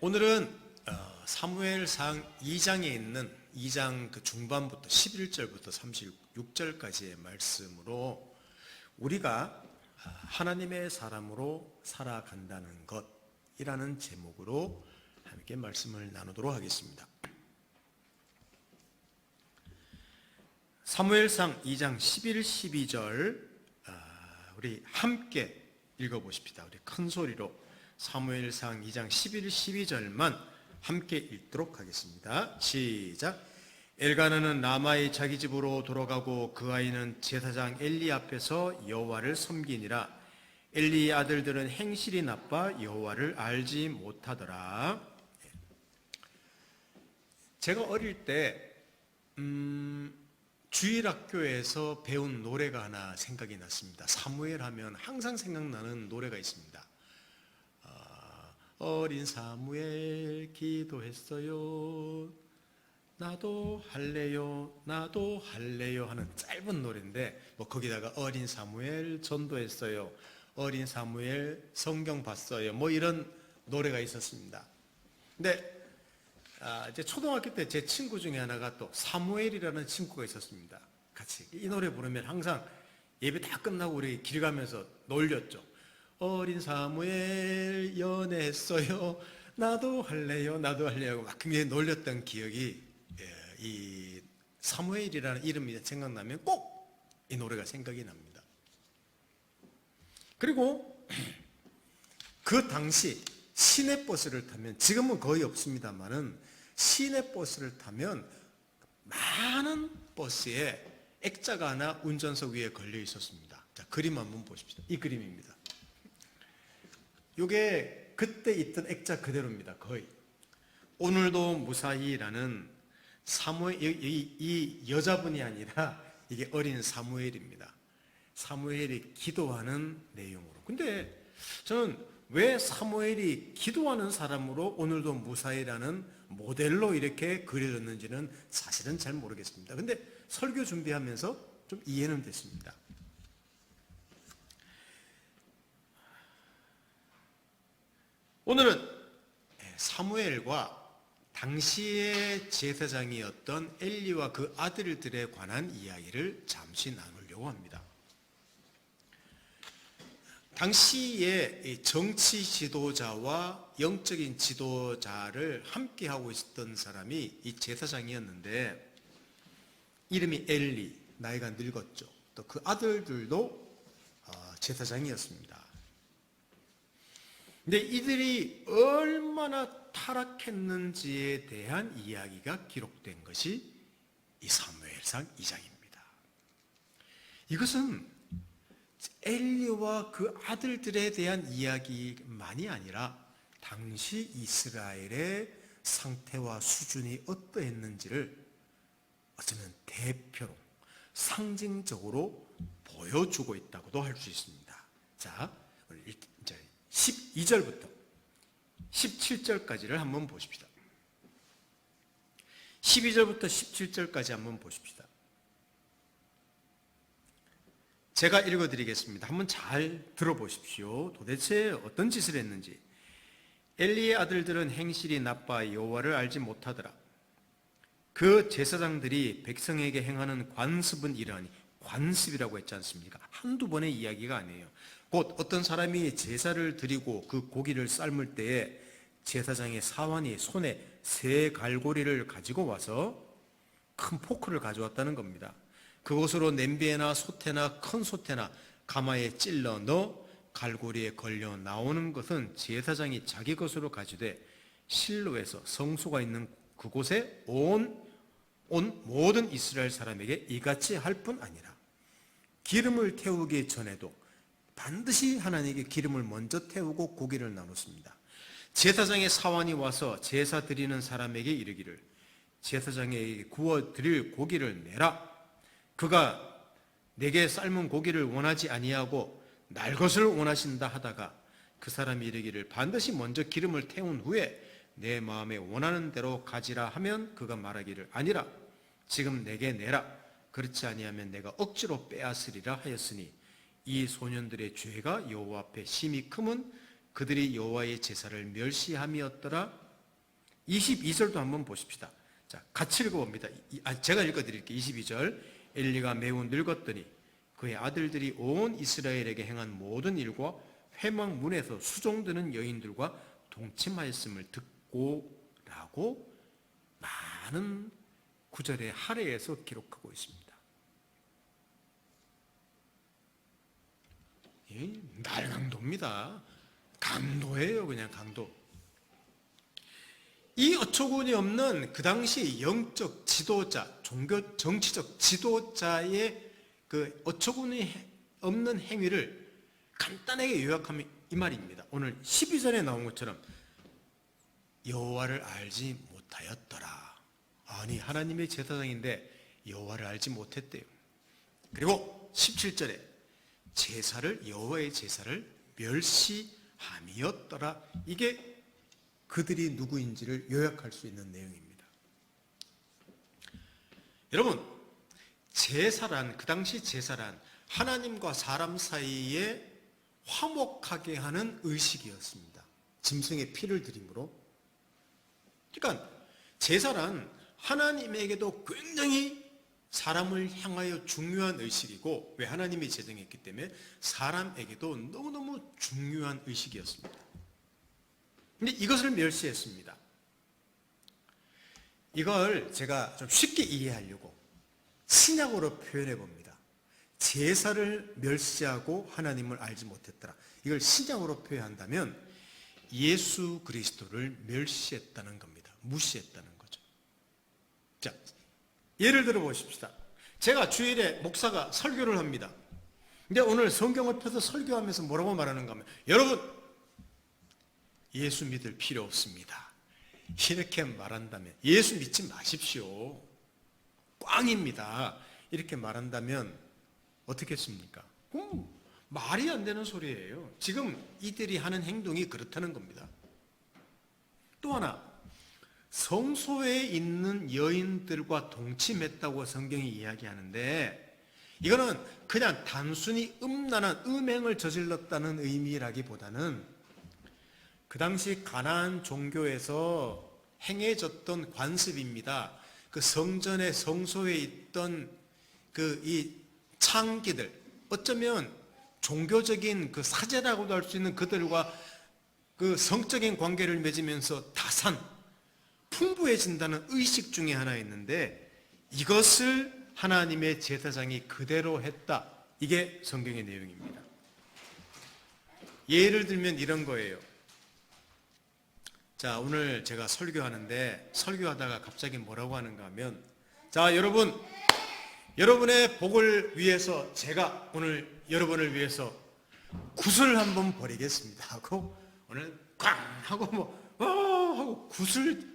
오늘은 사무엘상 2장에 있는 2장 그 중반부터 11절부터 36절까지의 말씀으로 우리가 하나님의 사람으로 살아간다는 것이라는 제목으로 함께 말씀을 나누도록 하겠습니다. 사무엘상 2장 11, 12절 우리 함께 읽어보십시다. 우리 큰 소리로 사무엘상 2장 11, 12절만 함께 읽도록 하겠습니다. 시작. 엘가나는 라마의 자기 집으로 돌아가고 그 아이는 제사장 엘리 앞에서 여호와를 섬기니라. 엘리의 아들들은 행실이 나빠 여호와를 알지 못하더라. 제가 어릴 때 주일학교에서 배운 노래가 하나 생각이 났습니다. 사무엘 하면 항상 생각나는 노래가 있습니다. 어린 사무엘 기도했어요. 나도 할래요, 나도 할래요 하는 짧은 노래인데 거기다가 어린 사무엘 전도했어요. 어린 사무엘 성경 봤어요. 이런 노래가 있었습니다. 근데 이제 초등학교 때 제 친구 중에 하나가 또 사무엘이라는 친구가 있었습니다. 같이 이 노래 부르면 항상 예배 다 끝나고 우리 길 가면서 놀렸죠. 어린 사무엘 연애했어요. 나도 할래요, 나도 할래요 막 굉장히 놀렸던 기억이 이 사무엘이라는 이름이 생각나면 꼭 이 노래가 생각이 납니다. 그리고 그 당시 시내버스를 타면, 지금은 거의 없습니다만은 시내버스를 타면 많은 버스에 액자가 하나 운전석 위에 걸려 있었습니다. 자, 그림 한번 보십시오. 이 그림입니다. 이게 그때 있던 액자 그대로입니다. 거의. 오늘도 무사히라는 사무엘, 이 여자분이 아니라 이게 어린 사무엘입니다. 사무엘이 기도하는 내용으로. 근데 저는 왜 사무엘이 기도하는 사람으로 오늘도 무사히라는 모델로 이렇게 그려졌는지는 사실은 잘 모르겠습니다. 근데 설교 준비하면서 좀 이해는 됐습니다. 오늘은 사무엘과 당시의 제사장이었던 엘리와 그 아들들에 관한 이야기를 잠시 나누려고 합니다. 당시에 정치 지도자와 영적인 지도자를 함께 하고 있었던 사람이 이 제사장이었는데 이름이 엘리, 나이가 늙었죠. 또 그 아들들도 제사장이었습니다. 근데 이들이 얼마나 타락했는지에 대한 이야기가 기록된 것이 이 사무엘상 2장입니다. 이것은 엘리와 그 아들들에 대한 이야기만이 아니라 당시 이스라엘의 상태와 수준이 어떠했는지를 어쩌면 대표로 상징적으로 보여주고 있다고도 할 수 있습니다. 자, 이제 12절부터 17절까지를 한번 보십시다. 12절부터 17절까지 한번 보십시다. 제가 읽어드리겠습니다. 한번 잘 들어보십시오. 도대체 어떤 짓을 했는지. 엘리의 아들들은 행실이 나빠 여호와를 알지 못하더라. 그 제사장들이 백성에게 행하는 관습은 이러하니, 관습이라고 했지 않습니까? 한두 번의 이야기가 아니에요. 곧 어떤 사람이 제사를 드리고 그 고기를 삶을 때에 제사장의 사환이 손에 새 갈고리를 가지고 와서 큰 포크를 가져왔다는 겁니다. 그것으로 냄비에나 솥에나 큰 솥에나 가마에 찔러 넣어 갈고리에 걸려 나오는 것은 제사장이 자기 것으로 가지되 실로에서 성소가 있는 그곳에 온 모든 이스라엘 사람에게 이같이 할 뿐 아니라 기름을 태우기 전에도 반드시 하나님께 기름을 먼저 태우고 고기를 나눴습니다. 제사장의 사환이 와서 제사 드리는 사람에게 이르기를 제사장에게 구워 드릴 고기를 내라. 그가 내게 삶은 고기를 원하지 아니하고 날 것을 원하신다 하다가 그 사람이 이르기를 반드시 먼저 기름을 태운 후에 내 마음에 원하는 대로 가지라 하면 그가 말하기를 아니라 지금 내게 내라. 그렇지 아니하면 내가 억지로 빼앗으리라 하였으니 이 소년들의 죄가 여호와 앞에 심히 크면 그들이 여호와의 제사를 멸시함이었더라. 22절도 한번 보십시다. 자, 같이 읽어봅니다. 제가 읽어드릴게요. 22절. 엘리가 매우 늙었더니 그의 아들들이 온 이스라엘에게 행한 모든 일과 회막 문에서 수종드는 여인들과 동침하였음을 듣고 라고 많은 구절의 할애에서 기록하고 있습니다. 날강도입니다. 강도예요. 그냥 강도. 이 어처구니 없는 그 당시 영적 지도자, 정치적 지도자의 그 어처구니 없는 행위를 간단하게 요약하면 이 말입니다. 오늘 12절에 나온 것처럼 여호와를 알지 못하였더라. 아니, 하나님의 제사장인데 여호와를 알지 못했대요. 그리고 17절에 여호와의 제사를 멸시함이었더라. 이게 그들이 누구인지를 요약할 수 있는 내용입니다. 여러분, 그 당시 제사란 하나님과 사람 사이에 화목하게 하는 의식이었습니다. 짐승의 피를 드림으로. 그러니까 제사란 하나님에게도 굉장히 사람을 향하여 중요한 의식이고, 왜? 하나님이 제정했기 때문에 사람에게도 너무너무 중요한 의식이었습니다. 근데 이것을 멸시했습니다. 이걸 제가 좀 쉽게 이해하려고 신약으로 표현해 봅니다. 제사를 멸시하고 하나님을 알지 못했더라. 이걸 신약으로 표현한다면 예수 그리스도를 멸시했다는 겁니다. 무시했다는 거죠. 자, 예를 들어 보십시다. 제가 주일에 목사가 설교를 합니다. 근데 오늘 성경을 펴서 설교하면서 뭐라고 말하는가 하면, 여러분, 예수 믿을 필요 없습니다. 이렇게 말한다면, 예수 믿지 마십시오. 꽝입니다. 이렇게 말한다면 어떻게 했습니까? 말이 안 되는 소리예요. 지금 이들이 하는 행동이 그렇다는 겁니다. 또 하나, 성소에 있는 여인들과 동침했다고 성경이 이야기하는데, 이거는 그냥 단순히 음란한 음행을 저질렀다는 의미라기보다는 그 당시 가나안 종교에서 행해졌던 관습입니다. 그 성전의 성소에 있던 이 창기들, 어쩌면 종교적인 그 사제라고도 할 수 있는 그들과 그 성적인 관계를 맺으면서 다산, 풍부해진다는 의식 중에 하나였는데, 이것을 하나님의 제사장이 그대로 했다. 이게 성경의 내용입니다. 예를 들면 이런 거예요. 자, 오늘 제가 설교하는데 설교하다가 갑자기 뭐라고 하는가 하면, 자, 여러분의 복을 위해서 제가 오늘 여러분을 위해서 굿을 한번 버리겠습니다 하고, 오늘 꽝 하고 하고 굿을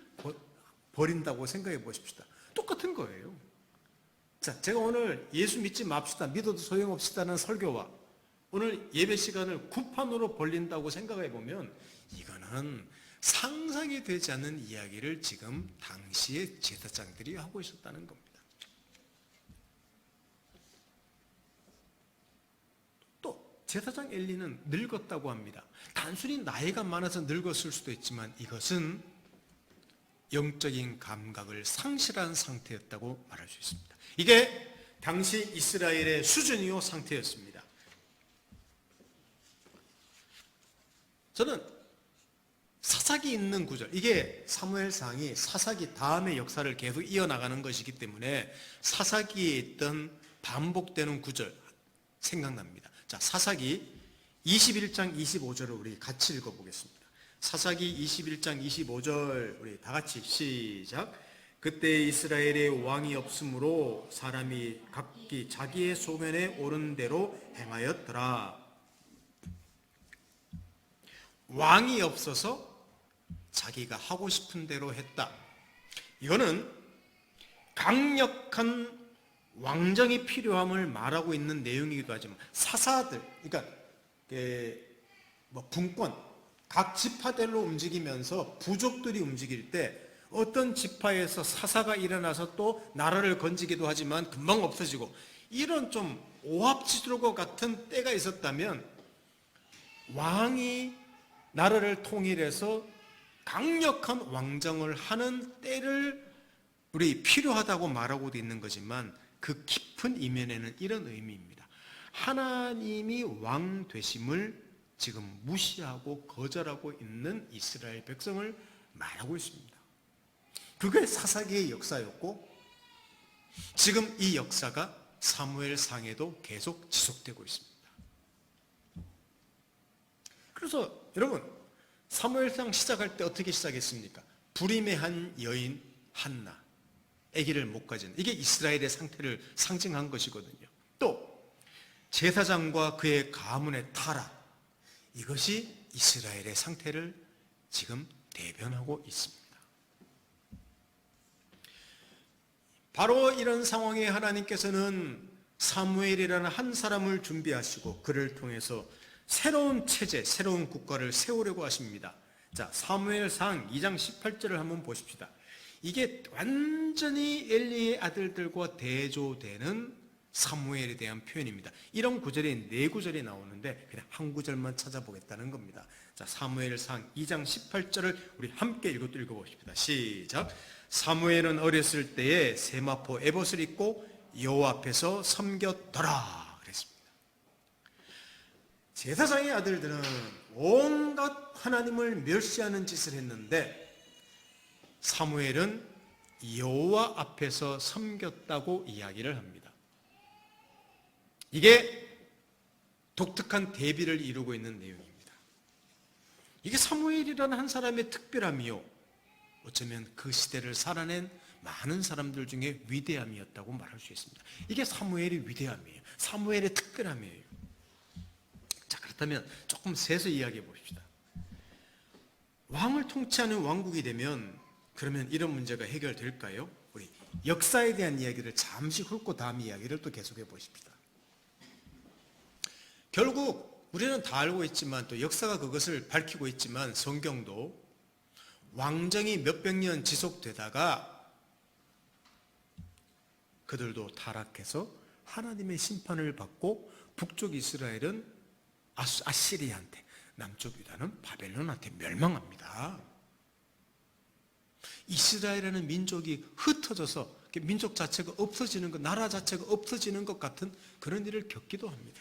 버린다고 생각해 보십시다. 똑같은 거예요. 자, 제가 오늘 예수 믿지 맙시다, 믿어도 소용없시다는 설교와 오늘 예배 시간을 굿판으로 벌린다고 생각해 보면, 이거는 상상이 되지 않는 이야기를 지금 당시의 제사장들이 하고 있었다는 겁니다. 또 제사장 엘리는 늙었다고 합니다. 단순히 나이가 많아서 늙었을 수도 있지만 이것은 영적인 감각을 상실한 상태였다고 말할 수 있습니다. 이게 당시 이스라엘의 수준이요 상태였습니다. 저는 사사기 있는 구절, 이게 사무엘상이 사사기 다음의 역사를 계속 이어나가는 것이기 때문에 사사기에 있던 반복되는 구절 생각납니다. 자, 사사기 21장 25절을 우리 같이 읽어보겠습니다. 사사기 21장 25절 우리 다 같이 시작. 그때 이스라엘에 왕이 없으므로 사람이 각기 자기의 소견에 오른 대로 행하였더라. 왕이 없어서 자기가 하고 싶은 대로 했다. 이거는 강력한 왕정이 필요함을 말하고 있는 내용이기도 하지만, 사사들, 그러니까 분권, 각 지파대로 움직이면서 부족들이 움직일 때 어떤 지파에서 사사가 일어나서 또 나라를 건지기도 하지만 금방 없어지고, 이런 좀 오합지졸과 같은 때가 있었다면 왕이 나라를 통일해서 강력한 왕정을 하는 때를 우리 필요하다고 말하고도 있는 거지만 그 깊은 이면에는 이런 의미입니다. 하나님이 왕 되심을 지금 무시하고 거절하고 있는 이스라엘 백성을 말하고 있습니다. 그게 사사기의 역사였고 지금 이 역사가 사무엘상에도 계속 지속되고 있습니다. 그래서 여러분, 사무엘상 시작할 때 어떻게 시작했습니까? 불임의 한 여인 한나, 아기를 못 가진, 이게 이스라엘의 상태를 상징한 것이거든요. 또 제사장과 그의 가문의 타락, 이것이 이스라엘의 상태를 지금 대변하고 있습니다. 바로 이런 상황에 하나님께서는 사무엘이라는 한 사람을 준비하시고 그를 통해서 새로운 체제, 새로운 국가를 세우려고 하십니다. 자, 사무엘상 2장 18절을 한번 보십시다. 이게 완전히 엘리의 아들들과 대조되는 사무엘에 대한 표현입니다. 이런 구절이 4구절이 나오는데 그냥 한 구절만 찾아보겠다는 겁니다. 자, 사무엘상 2장 18절을 우리 함께 읽어보십시다. 시작. 사무엘은 어렸을 때에 세마포 에봇을 입고 여호와 앞에서 섬겼더라. 제사장의 아들들은 온갖 하나님을 멸시하는 짓을 했는데 사무엘은 여호와 앞에서 섬겼다고 이야기를 합니다. 이게 독특한 대비를 이루고 있는 내용입니다. 이게 사무엘이라는 한 사람의 특별함이요, 어쩌면 그 시대를 살아낸 많은 사람들 중에 위대함이었다고 말할 수 있습니다. 이게 사무엘의 위대함이에요. 사무엘의 특별함이에요. 그렇다면 조금 세서 이야기해 봅시다. 왕을 통치하는 왕국이 되면 그러면 이런 문제가 해결될까요? 우리 역사에 대한 이야기를 잠시 훑고 다음 이야기를 또 계속해 보십시다. 결국 우리는 다 알고 있지만 또 역사가 그것을 밝히고 있지만 성경도 왕정이 몇백 년 지속되다가 그들도 타락해서 하나님의 심판을 받고 북쪽 이스라엘은 아시리아한테, 남쪽 유다는 바벨론한테 멸망합니다. 이스라엘이라는 민족이 흩어져서 민족 자체가 없어지는 것, 나라 자체가 없어지는 것 같은 그런 일을 겪기도 합니다.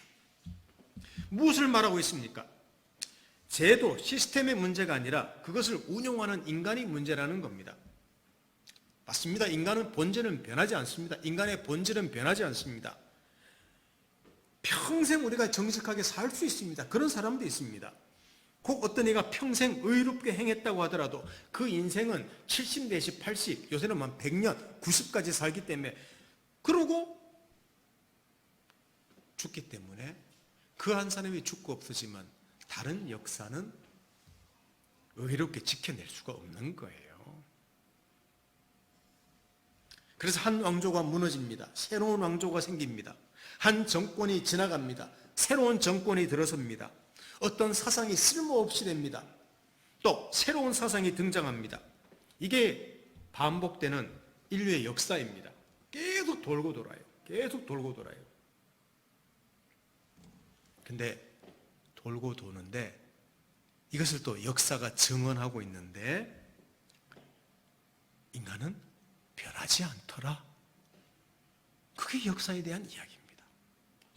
무엇을 말하고 있습니까? 제도, 시스템의 문제가 아니라 그것을 운용하는 인간이 문제라는 겁니다. 맞습니다. 인간은 본질은 변하지 않습니다. 인간의 본질은 변하지 않습니다. 평생 우리가 정직하게 살 수 있습니다. 그런 사람도 있습니다. 꼭 어떤 이가 평생 의롭게 행했다고 하더라도 그 인생은 70 내지 80, 요새는 한 100년, 90까지 살기 때문에 그러고 죽기 때문에 그 한 사람이 죽고 없어지만 다른 역사는 의롭게 지켜낼 수가 없는 거예요. 그래서 한 왕조가 무너집니다. 새로운 왕조가 생깁니다. 한 정권이 지나갑니다. 새로운 정권이 들어섭니다. 어떤 사상이 쓸모없이 됩니다. 또 새로운 사상이 등장합니다. 이게 반복되는 인류의 역사입니다. 계속 돌고 돌아요. 계속 돌고 돌아요. 근데 돌고 도는데 이것을 또 역사가 증언하고 있는데 인간은 변하지 않더라. 그게 역사에 대한 이야기입니다.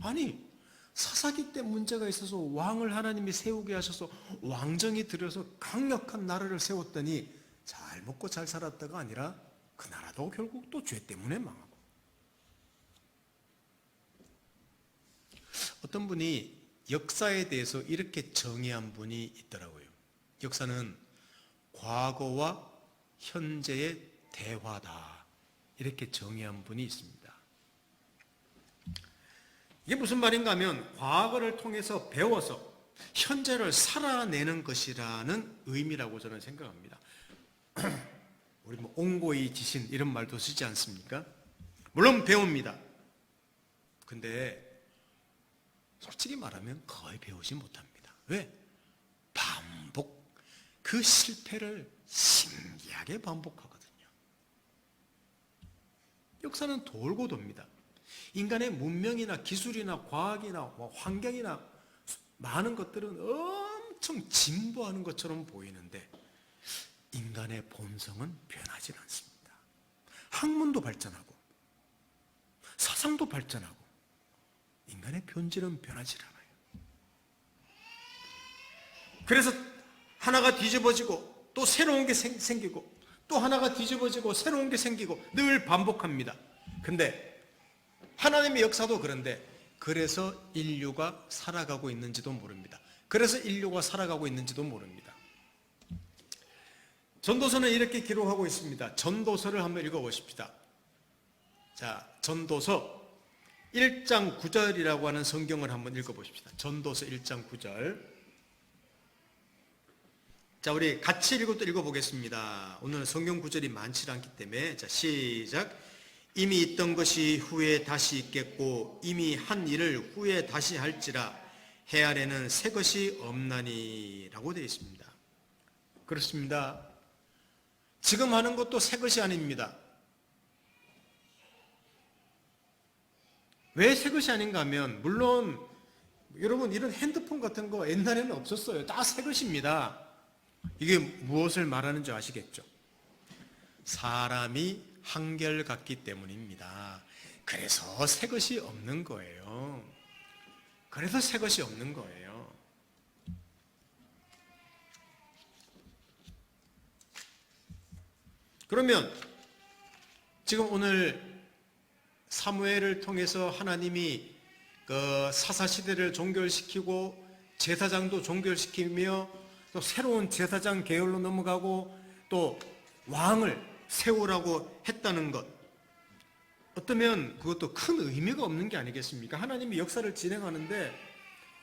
아니, 사사기 때 문제가 있어서 왕을 하나님이 세우게 하셔서 왕정이 들여서 강력한 나라를 세웠더니 잘 먹고 잘 살았다가 아니라 그 나라도 결국 또 죄 때문에 망하고. 어떤 분이 역사에 대해서 이렇게 정의한 분이 있더라고요. 역사는 과거와 현재의 대화다, 이렇게 정의한 분이 있습니다. 이게 무슨 말인가 하면 과거를 통해서 배워서 현재를 살아내는 것이라는 의미라고 저는 생각합니다. 우리 뭐 옹고이 지신 이런 말도 쓰지 않습니까? 물론 배웁니다. 근데 솔직히 말하면 거의 배우지 못합니다. 왜? 반복, 그 실패를 신기하게 반복하거든요. 역사는 돌고 돕니다. 인간의 문명이나 기술이나 과학이나 환경이나 많은 것들은 엄청 진보하는 것처럼 보이는데 인간의 본성은 변하지 않습니다. 학문도 발전하고 사상도 발전하고 인간의 본질은 변하지 않아요. 그래서 하나가 뒤집어지고 또 새로운 게 생기고 또 하나가 뒤집어지고 새로운 게 생기고 늘 반복합니다. 근데 하나님의 역사도 그런데 그래서 인류가 살아가고 있는지도 모릅니다. 그래서 인류가 살아가고 있는지도 모릅니다. 전도서는 이렇게 기록하고 있습니다. 전도서를 한번 읽어보십시다. 자, 전도서 1장 9절이라고 하는 성경을 한번 읽어보십시다. 전도서 1장 9절. 자, 우리 같이 읽어보겠습니다. 오늘은 성경 구절이 많지 않기 때문에. 자, 시작. 이미 있던 것이 후에 다시 있겠고 이미 한 일을 후에 다시 할지라 해 아래는 새 것이 없나니 라고 되어 있습니다. 그렇습니다. 지금 하는 것도 새 것이 아닙니다. 왜 새 것이 아닌가 하면 물론 여러분 이런 핸드폰 같은 거 옛날에는 없었어요. 다 새 것입니다. 이게 무엇을 말하는지 아시겠죠? 사람이 한결같기 때문입니다. 그래서 새 것이 없는 거예요. 그래서 새 것이 없는 거예요. 그러면 지금 오늘 사무엘을 통해서 하나님이 그 사사시대를 종결시키고 제사장도 종결시키며 또 새로운 제사장 계열로 넘어가고 또 왕을 세우라고 했다는 것, 어쩌면 그것도 큰 의미가 없는 게 아니겠습니까? 하나님이 역사를 진행하는데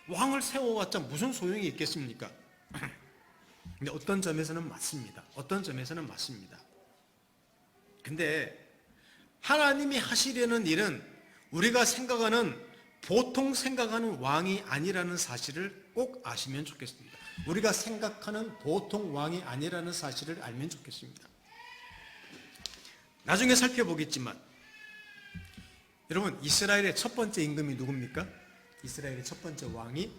왕을 세워왔자 무슨 소용이 있겠습니까? 근데 어떤 점에서는 맞습니다. 어떤 점에서는 맞습니다. 근데 하나님이 하시려는 일은 우리가 생각하는 보통 생각하는 왕이 아니라는 사실을 꼭 아시면 좋겠습니다. 우리가 생각하는 보통 왕이 아니라는 사실을 알면 좋겠습니다. 나중에 살펴보겠지만 여러분, 이스라엘의 첫 번째 임금이 누굽니까? 이스라엘의 첫 번째 왕이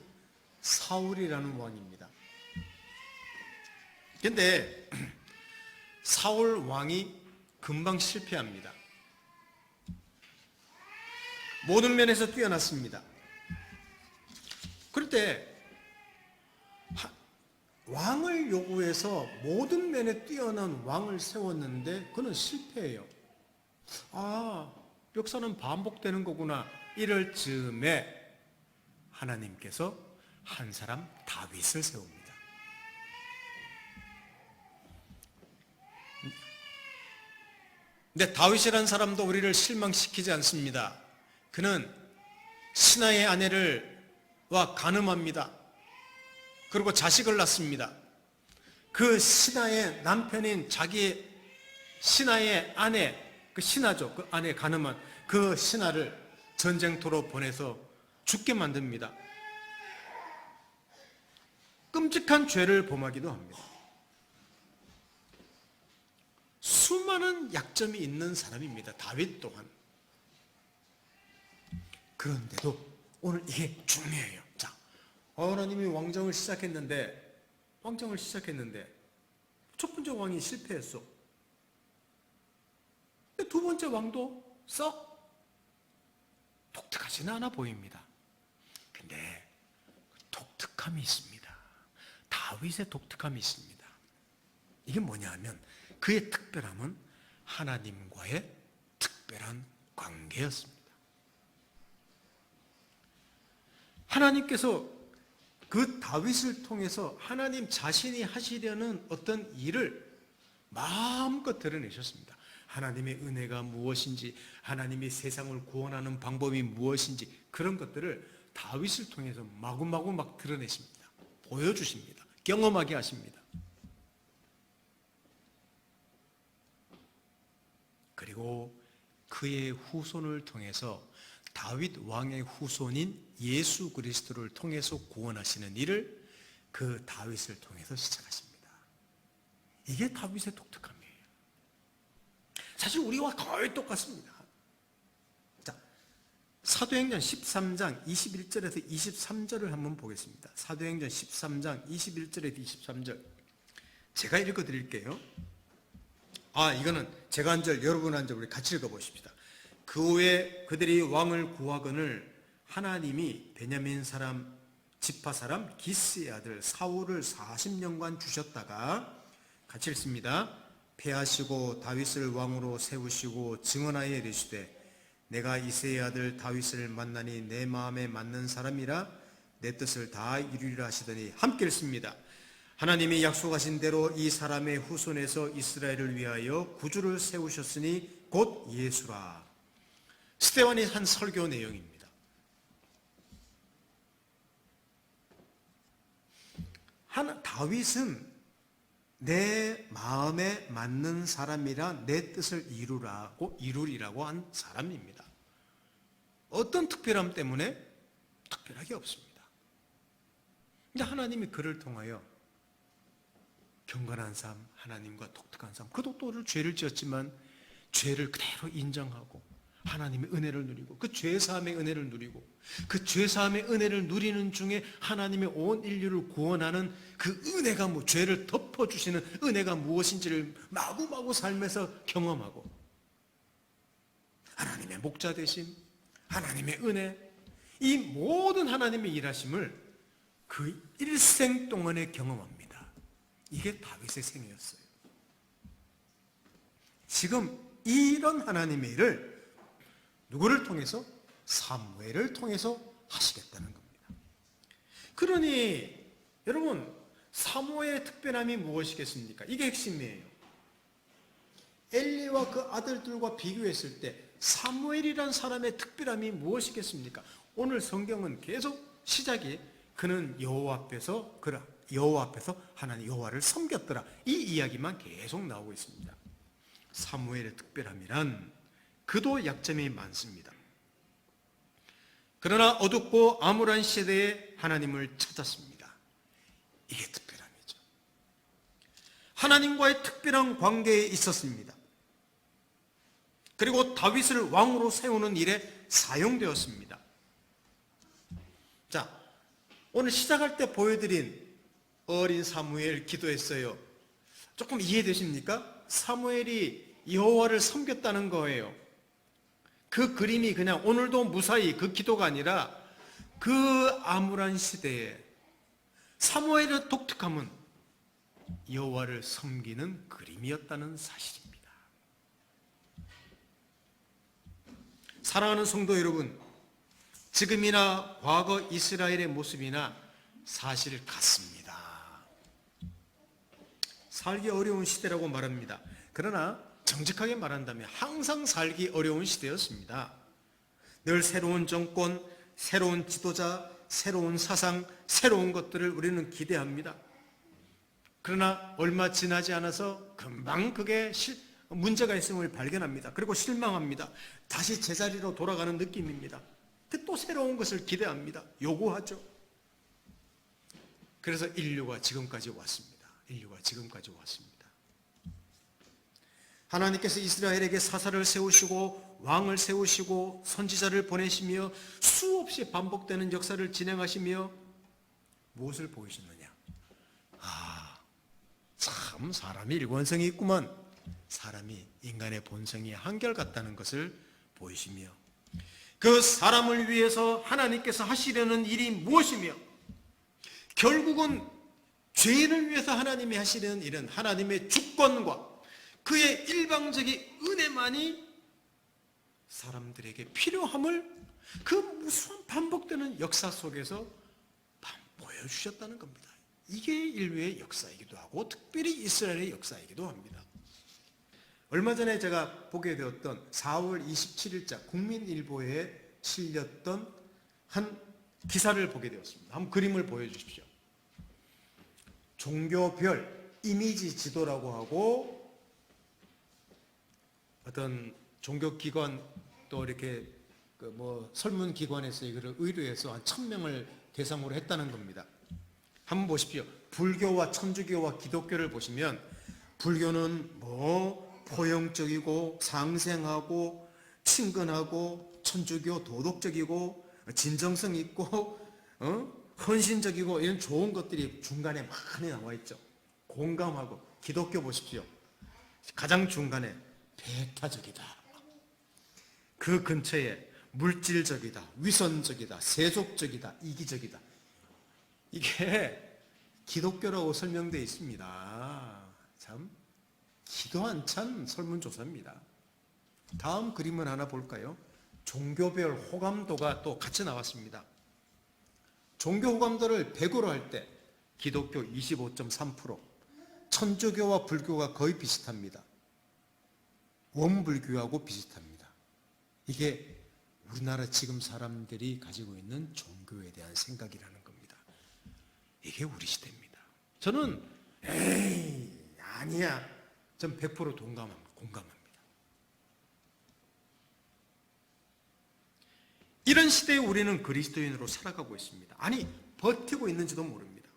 사울이라는 왕입니다. 그런데 사울 왕이 금방 실패합니다. 모든 면에서 뛰어났습니다. 그럴 때 왕을 요구해서 모든 면에 뛰어난 왕을 세웠는데 그는 실패해요. 아, 역사는 반복되는 거구나. 이럴 즈음에 하나님께서 한 사람 다윗을 세웁니다. 근데 다윗이라는 사람도 우리를 실망시키지 않습니다. 그는 신하의 아내와 간음합니다. 그리고 자식을 낳습니다. 그 신하의 남편인 자기 신하의 아내, 그 신하죠. 그 아내 간음한 그 신하를 전쟁터로 보내서 죽게 만듭니다. 끔찍한 죄를 범하기도 합니다. 수많은 약점이 있는 사람입니다. 다윗 또한. 그런데도 오늘 이게 중요해요. 자, 하나님이 왕정을 시작했는데 첫 번째 왕이 실패했어. 두 번째 왕도 썩 독특하지는 않아 보입니다. 근데 독특함이 있습니다. 다윗의 독특함이 있습니다. 이게 뭐냐 하면 그의 특별함은 하나님과의 특별한 관계였습니다. 하나님께서 그 다윗을 통해서 하나님 자신이 하시려는 어떤 일을 마음껏 드러내셨습니다. 하나님의 은혜가 무엇인지, 하나님이 세상을 구원하는 방법이 무엇인지, 그런 것들을 다윗을 통해서 마구마구 막 드러내십니다. 보여주십니다. 경험하게 하십니다. 그리고 그의 후손을 통해서 다윗 왕의 후손인 예수 그리스도를 통해서 구원하시는 일을 그 다윗을 통해서 시작하십니다. 이게 다윗의 독특함이에요. 사실 우리와 거의 똑같습니다. 자, 사도행전 13장 21절에서 23절을 한번 보겠습니다. 사도행전 13장 21절에서 23절 제가 읽어드릴게요. 이거는 제가 한 절 여러분 한 절 우리 같이 읽어보십시다. 그 후에 그들이 왕을 구하거늘 하나님이 베냐민 사람 지파 사람 기스의 아들 사울을 40년간 주셨다가 같이 읽습니다. 패하시고 다윗을 왕으로 세우시고 증언하여 이르시되 내가 이새의 아들 다윗을 만나니 내 마음에 맞는 사람이라 내 뜻을 다 이루리라 하시더니 함께 읽습니다. 하나님이 약속하신 대로 이 사람의 후손에서 이스라엘을 위하여 구주를 세우셨으니 곧 예수라. 스데반이 한 설교 내용입니다. 다윗은 내 마음에 맞는 사람이라 내 뜻을 이루리라고 한 사람입니다. 어떤 특별함 때문에? 특별하게 없습니다. 근데 하나님이 그를 통하여 경건한 삶, 하나님과 독특한 삶, 그도 또 죄를 지었지만 죄를 그대로 인정하고 하나님의 은혜를 누리고 그 죄사함의 은혜를 누리고 그 죄사함의 은혜를 누리는 중에 하나님의 온 인류를 구원하는 그 은혜가 죄를 덮어주시는 은혜가 무엇인지를 마구마구 삶에서 경험하고 하나님의 목자 되심, 하나님의 은혜, 이 모든 하나님의 일하심을 그 일생 동안에 경험합니다. 이게 다윗의 생애였어요. 지금 이런 하나님의 일을 누구를 통해서? 사무엘을 통해서 하시겠다는 겁니다. 그러니 여러분 사무엘의 특별함이 무엇이겠습니까? 이게 핵심이에요. 엘리와 그 아들들과 비교했을 때 사무엘이란 사람의 특별함이 무엇이겠습니까? 오늘 성경은 계속 시작이 그는 여호와 앞에서 하나님 여호와를 섬겼더라. 이 이야기만 계속 나오고 있습니다. 사무엘의 특별함이란 그도 약점이 많습니다. 그러나 어둡고 암울한 시대에 하나님을 찾았습니다. 이게 특별함이죠. 하나님과의 특별한 관계에 있었습니다. 그리고 다윗을 왕으로 세우는 일에 사용되었습니다. 자, 오늘 시작할 때 보여드린 어린 사무엘 기도했어요. 조금 이해되십니까? 사무엘이 여호와를 섬겼다는 거예요. 그 그림이 그냥 오늘도 무사히 그 기도가 아니라 그 암울한 시대에 사무엘의 독특함은 여호와를 섬기는 그림이었다는 사실입니다. 사랑하는 성도 여러분, 지금이나 과거 이스라엘의 모습이나 사실 같습니다. 살기 어려운 시대라고 말합니다. 그러나 정직하게 말한다면 항상 살기 어려운 시대였습니다. 늘 새로운 정권, 새로운 지도자, 새로운 사상, 새로운 것들을 우리는 기대합니다. 그러나 얼마 지나지 않아서 금방 그게 문제가 있음을 발견합니다. 그리고 실망합니다. 다시 제자리로 돌아가는 느낌입니다. 또 새로운 것을 기대합니다. 요구하죠. 그래서 인류가 지금까지 왔습니다. 하나님께서 이스라엘에게 사사를 세우시고 왕을 세우시고 선지자를 보내시며 수없이 반복되는 역사를 진행하시며 무엇을 보이셨느냐? 참 사람이 일관성이 있구만. 사람이 인간의 본성이 한결같다는 것을 보이시며 그 사람을 위해서 하나님께서 하시려는 일이 무엇이며 결국은 죄인을 위해서 하나님이 하시려는 일은 하나님의 주권과 그의 일방적인 은혜만이 사람들에게 필요함을 그 무수한 반복되는 역사 속에서 보여주셨다는 겁니다. 이게 인류의 역사이기도 하고 특별히 이스라엘의 역사이기도 합니다. 얼마 전에 제가 보게 되었던 4월 27일자 국민일보에 실렸던 한 기사를 보게 되었습니다. 한번 그림을 보여주십시오. 종교별 이미지 지도라고 하고 어떤 종교기관 또 이렇게 설문기관에서 이거를 의뢰해서 한 1000명을 대상으로 했다는 겁니다. 한번 보십시오. 불교와 천주교와 기독교를 보시면 불교는 포용적이고 상생하고 친근하고 천주교 도덕적이고 진정성 있고 헌신적이고 이런 좋은 것들이 중간에 많이 나와 있죠. 공감하고. 기독교 보십시오. 가장 중간에 배타적이다. 그 근처에 물질적이다, 위선적이다, 세속적이다, 이기적이다. 이게 기독교라고 설명되어 있습니다. 참 기도 한참 설문조사입니다. 다음 그림을 하나 볼까요? 종교별 호감도가 또 같이 나왔습니다. 종교 호감도를 100으로 할 때 기독교 25.3%, 천주교와 불교가 거의 비슷합니다. 원불교하고 비슷합니다. 이게 우리나라 지금 사람들이 가지고 있는 종교에 대한 생각이라는 겁니다. 이게 우리 시대입니다. 저는 에이 아니야. 전 100% 공감합니다. 이런 시대에 우리는 그리스도인으로 살아가고 있습니다. 아니 버티고 있는지도 모릅니다.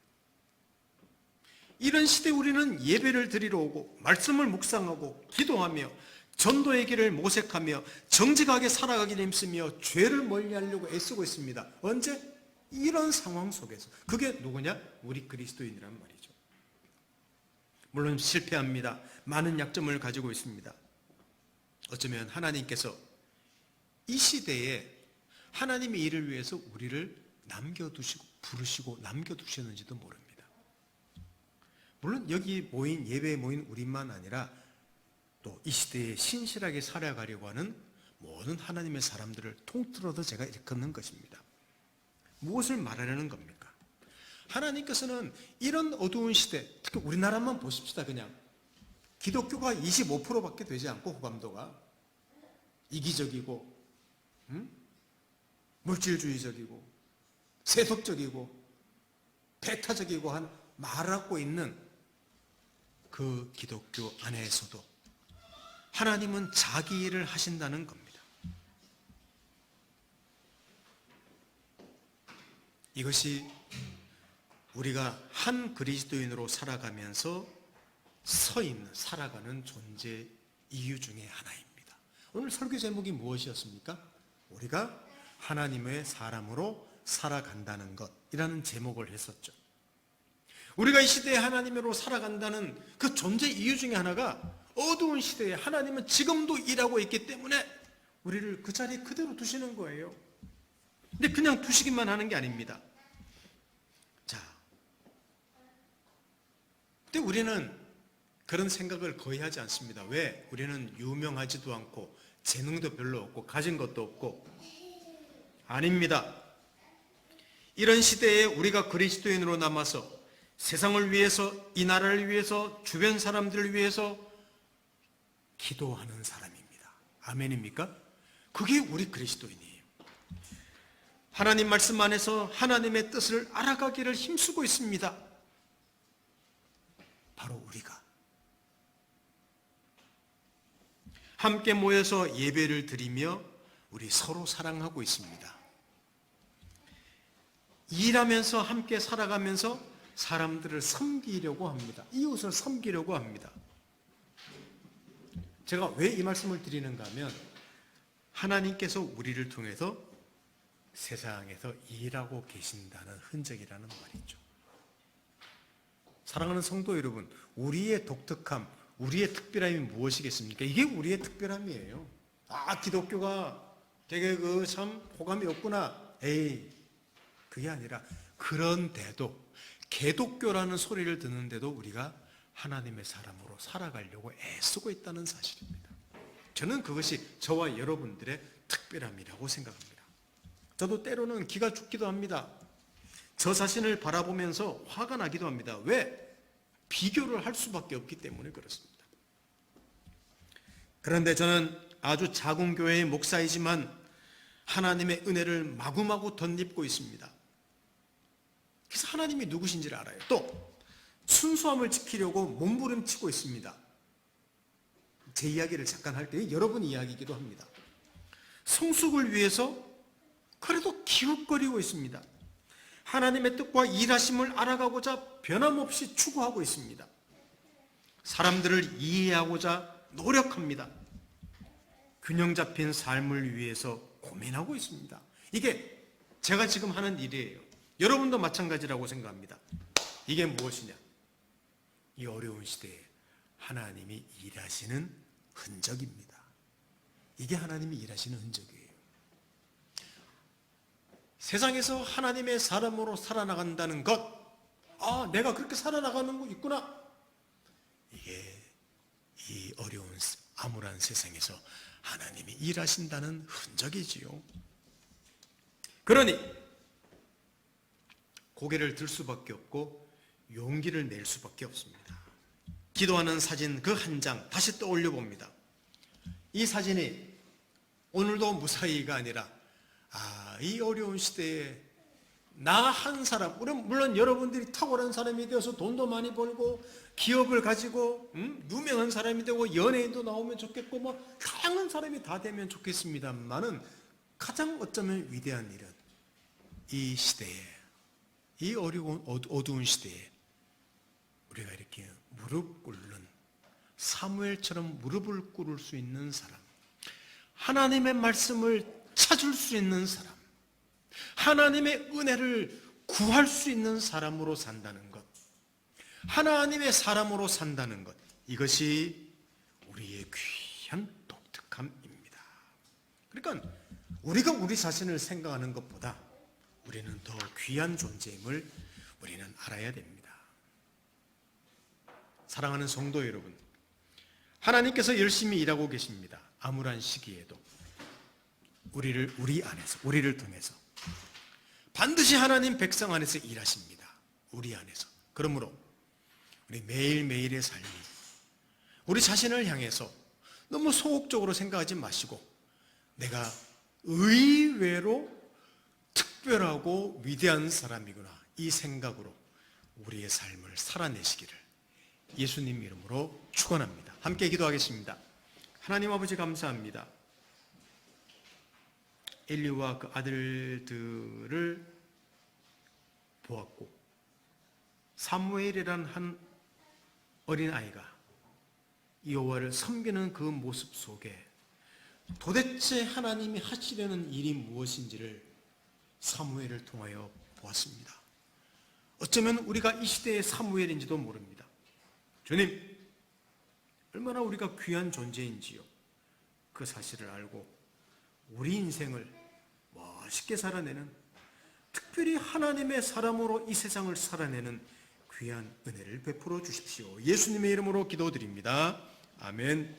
이런 시대에 우리는 예배를 드리러 오고 말씀을 묵상하고 기도하며 전도의 길을 모색하며 정직하게 살아가기를 힘쓰며 죄를 멀리하려고 애쓰고 있습니다. 언제? 이런 상황 속에서. 그게 누구냐? 우리 그리스도인이란 말이죠. 물론 실패합니다. 많은 약점을 가지고 있습니다. 어쩌면 하나님께서 이 시대에 하나님의 일을 위해서 우리를 남겨두시고 부르시고 남겨두셨는지도 모릅니다. 물론 여기 모인 예배에 모인 우리만 아니라 또 이 시대에 신실하게 살아가려고 하는 모든 하나님의 사람들을 통틀어서 제가 일컫는 것입니다. 무엇을 말하려는 겁니까? 하나님께서는 이런 어두운 시대, 특히 우리나라만 보십시다. 그냥 기독교가 25%밖에 되지 않고 호감도가 이기적이고 물질주의적이고 세속적이고 배타적이고 말하고 있는 그 기독교 안에서도 하나님은 자기 일을 하신다는 겁니다. 이것이 우리가 한 그리스도인으로 살아가면서 살아가는 존재 이유 중에 하나입니다. 오늘 설교 제목이 무엇이었습니까? 우리가 하나님의 사람으로 살아간다는 것이라는 제목을 했었죠. 우리가 이 시대에 하나님으로 살아간다는 그 존재 이유 중에 하나가 어두운 시대에 하나님은 지금도 일하고 있기 때문에 우리를 그 자리에 그대로 두시는 거예요. 근데 그냥 두시기만 하는 게 아닙니다. 자, 근데 우리는 그런 생각을 거의 하지 않습니다. 왜? 우리는 유명하지도 않고 재능도 별로 없고 가진 것도 없고. 아닙니다. 이런 시대에 우리가 그리스도인으로 남아서 세상을 위해서, 이 나라를 위해서, 주변 사람들을 위해서 기도하는 사람입니다. 아멘입니까? 그게 우리 그리스도인이에요. 하나님 말씀 안에서 하나님의 뜻을 알아가기를 힘쓰고 있습니다. 바로 우리가 함께 모여서 예배를 드리며 우리 서로 사랑하고 있습니다. 일하면서 함께 살아가면서 사람들을 섬기려고 합니다. 이웃을 섬기려고 합니다. 제가 왜 이 말씀을 드리는가 하면 하나님께서 우리를 통해서 세상에서 일하고 계신다는 흔적이라는 말이죠. 사랑하는 성도 여러분, 우리의 독특함, 우리의 특별함이 무엇이겠습니까? 이게 우리의 특별함이에요. 기독교가 되게 참 호감이 없구나. 에이, 그게 아니라 그런데도 개독교라는 소리를 듣는데도 우리가 하나님의 사람으로 살아가려고 애쓰고 있다는 사실입니다. 저는 그것이 저와 여러분들의 특별함이라고 생각합니다. 저도 때로는 기가 죽기도 합니다. 저 자신을 바라보면서 화가 나기도 합니다. 왜? 비교를 할 수밖에 없기 때문에 그렇습니다. 그런데 저는 아주 작은 교회의 목사이지만 하나님의 은혜를 마구마구 덧입고 있습니다. 그래서 하나님이 누구신지를 알아요. 또 순수함을 지키려고 몸부림치고 있습니다. 제 이야기를 잠깐 할 때 여러분 이야기이기도 합니다. 성숙을 위해서 그래도 기웃거리고 있습니다. 하나님의 뜻과 일하심을 알아가고자 변함없이 추구하고 있습니다. 사람들을 이해하고자 노력합니다. 균형 잡힌 삶을 위해서 고민하고 있습니다. 이게 제가 지금 하는 일이에요. 여러분도 마찬가지라고 생각합니다. 이게 무엇이냐? 이 어려운 시대에 하나님이 일하시는 흔적입니다. 이게 하나님이 일하시는 흔적이에요. 세상에서 하나님의 사람으로 살아나간다는 것, 내가 그렇게 살아나가는 거 있구나. 이게 이 어려운 암울한 세상에서 하나님이 일하신다는 흔적이지요. 그러니 고개를 들 수밖에 없고 용기를 낼 수밖에 없습니다. 기도하는 사진 그 한 장 다시 떠올려 봅니다. 이 사진이 오늘도 무사히가 아니라 이 어려운 시대에 나 한 사람, 물론 여러분들이 탁월한 사람이 되어서 돈도 많이 벌고 기업을 가지고 유명한 사람이 되고 연예인도 나오면 좋겠고 뭐 다양한 사람이 다 되면 좋겠습니다만은 가장 어쩌면 위대한 일은 이 시대에, 이 어려운 어두운 시대에 우리가 이렇게 무릎 꿇는, 사무엘처럼 무릎을 꿇을 수 있는 사람, 하나님의 말씀을 찾을 수 있는 사람, 하나님의 은혜를 구할 수 있는 사람으로 산다는 것, 하나님의 사람으로 산다는 것, 이것이 우리의 귀한 독특함입니다. 그러니까 우리가 우리 자신을 생각하는 것보다 우리는 더 귀한 존재임을 우리는 알아야 됩니다. 사랑하는 성도 여러분, 하나님께서 열심히 일하고 계십니다. 암울한 시기에도 우리를 통해서 반드시 하나님 백성 안에서 일하십니다. 우리 안에서. 그러므로 우리 매일매일의 삶이 우리 자신을 향해서 너무 소극적으로 생각하지 마시고 내가 의외로 특별하고 위대한 사람이구나, 이 생각으로 우리의 삶을 살아내시기를 예수님 이름으로 축원합니다. 함께 기도하겠습니다. 하나님 아버지 감사합니다. 엘리와 그 아들들을 보았고 사무엘이란 한 어린아이가 여호와를 섬기는 그 모습 속에 도대체 하나님이 하시려는 일이 무엇인지를 사무엘을 통하여 보았습니다. 어쩌면 우리가 이 시대의 사무엘인지도 모릅니다. 주님, 얼마나 우리가 귀한 존재인지요, 그 사실을 알고 우리 인생을 멋있게 살아내는, 특별히 하나님의 사람으로 이 세상을 살아내는 귀한 은혜를 베풀어 주십시오. 예수님의 이름으로 기도드립니다. 아멘.